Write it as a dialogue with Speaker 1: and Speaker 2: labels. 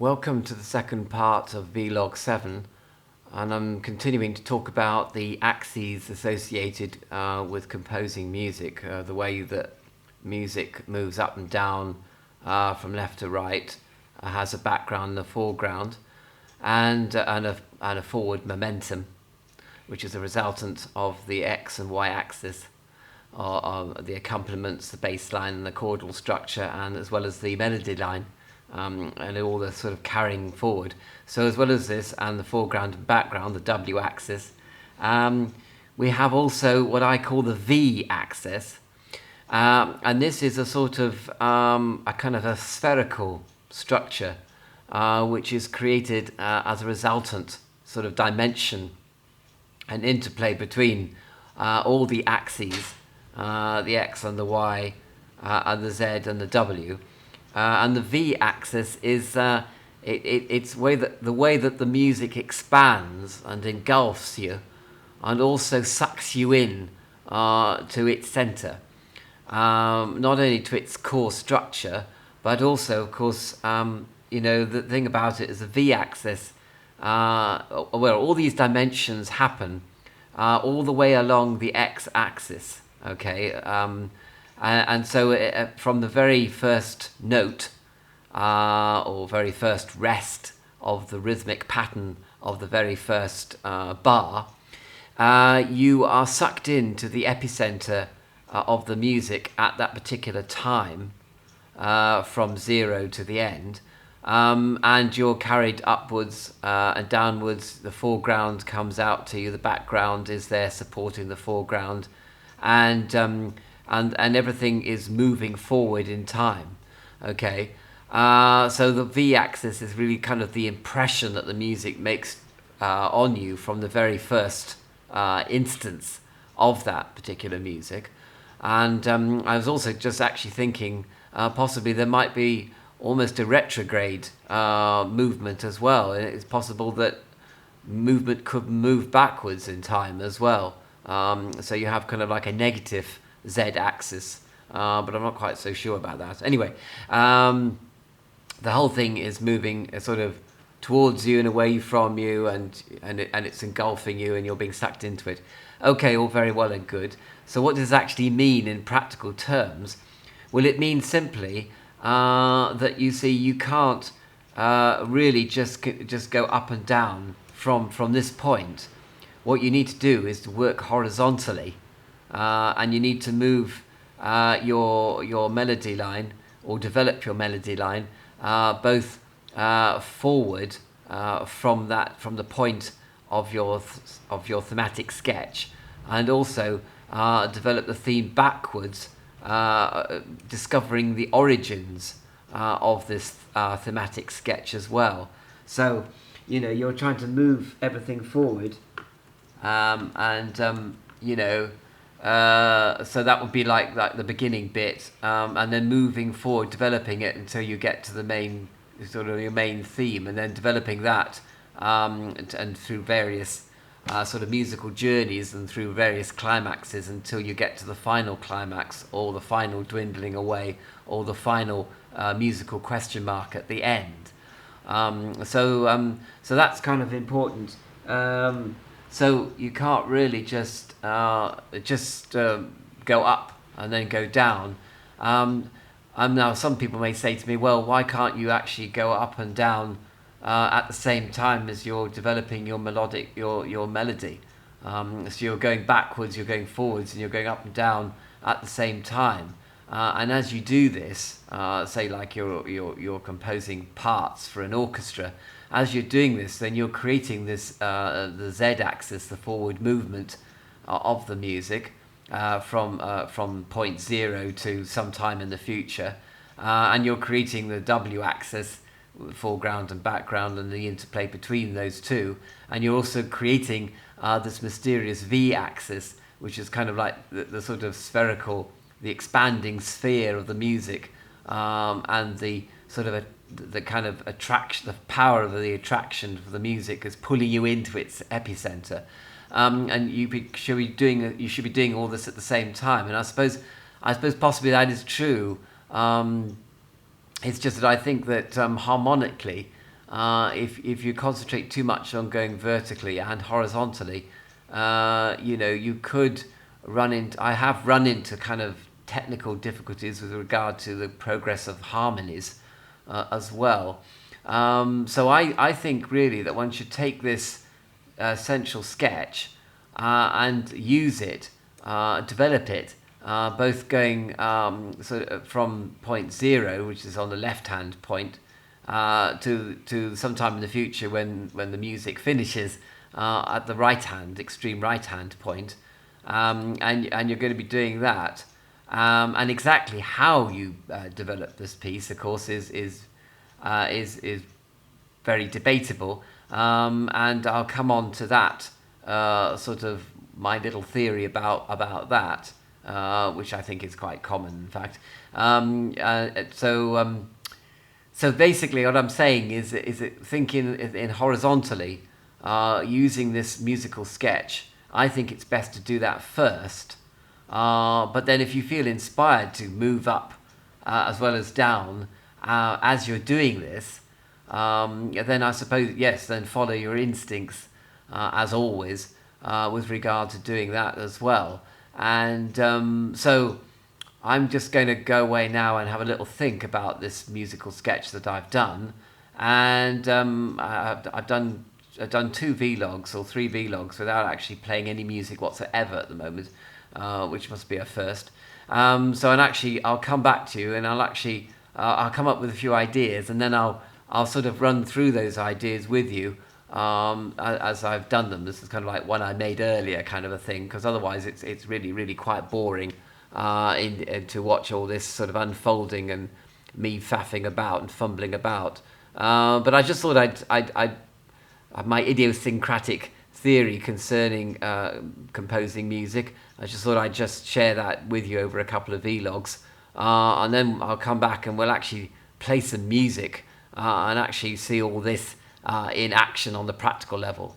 Speaker 1: Welcome to the second part of Vlog 7, and I'm continuing to talk about the axes associated with composing music, the way that music moves up and down from left to right, has a background and a foreground, and a forward momentum, which is a resultant of the X and Y axis, or the accompaniments, the bass line and the chordal structure, and as well as the melody line. And all the sort of carrying forward. So as well as this and the foreground and background, the W axis, we have also what I call the V axis, and this is a sort of a kind of a spherical structure which is created as a resultant sort of dimension, an interplay between all the axes, the X and the Y and the Z and the W. And the V-axis is it's the way that the music expands and engulfs you, and also sucks you in to its center, not only to its core structure, but also, of course, the thing about it is the V-axis. All these dimensions happen all the way along the X-axis. Okay. And so from the very first note or very first rest of the rhythmic pattern of the very first bar, you are sucked into the epicenter of the music at that particular time, from zero to the end, and you're carried upwards and downwards. The foreground comes out to you, the background is there supporting the foreground, and everything is moving forward in time. Okay, so the V-axis is really kind of the impression that the music makes on you from the very first instance of that particular music. And I was also just actually thinking possibly there might be almost a retrograde movement as well. It's possible that movement could move backwards in time as well. So you have kind of like a negative Z-axis, but I'm not quite so sure about that. Anyway, the whole thing is moving sort of towards you and away from you, and it's engulfing you, and you're being sucked into it. Okay, all very well and good. So what does it actually mean in practical terms? Well, it means simply that you can't really just go up and down from this point. What you need to do is to work horizontally. And you need to move your melody line, or develop your melody line, both forward from the point of your thematic sketch, and also develop the theme backwards, discovering the origins of this thematic sketch as well. So you're trying to move everything forward, so that would be like the beginning bit, and then moving forward, developing it until you get to the main, sort of your main theme, and then developing that, and through various sort of musical journeys and through various climaxes until you get to the final climax, or the final dwindling away, or the final musical question mark at the end. So that's kind of important. So you can't really just go up and then go down. Now some people may say to me, well, why can't you actually go up and down at the same time as you're developing your melody? So you're going backwards, you're going forwards, and you're going up and down at the same time. And as you do this, say like you're composing parts for an orchestra, as you're doing this, then you're creating this the Z-axis, the forward movement of the music, from point zero to some time in the future, and you're creating the W-axis, foreground and background, and the interplay between those two, and you're also creating this mysterious V-axis, which is kind of like the sort of spherical, the expanding sphere of the music, and the sort of the kind of attraction, the power of the attraction of the music is pulling you into its epicenter, and you should be doing all this at the same time. And I suppose possibly that is true. It's just that I think that harmonically, if you concentrate too much on going vertically and horizontally, you could run into. I have run into kind of technical difficulties with regard to the progress of harmonies as well. So I think really that one should take this essential sketch and use it, develop it, both going from point zero, which is on the left-hand point, to sometime in the future when the music finishes at the extreme right-hand point, and you're going to be doing that. And exactly how you develop this piece, of course, is very debatable, and I'll come on to that sort of my little theory about that, which I think is quite common, in fact. So basically, what I'm saying is thinking in horizontally, using this musical sketch. I think it's best to do that first. But then if you feel inspired to move up as well as down as you're doing this, then I suppose, yes, then follow your instincts as always with regard to doing that as well. And so I'm just going to go away now and have a little think about this musical sketch that I've done. And I've done 2 vlogs or 3 vlogs without actually playing any music whatsoever at the moment, which must be a first. I'll come back to you, and I'll come up with a few ideas, and then I'll sort of run through those ideas with you as I've done them. This is kind of like one I made earlier, kind of a thing, because otherwise it's really, really quite boring to watch all this sort of unfolding and me faffing about and fumbling about. But I just thought I'd my idiosyncratic theory concerning composing music. I just thought I'd just share that with you over a couple of vlogs, and then I'll come back and we'll actually play some music and actually see all this in action on the practical level.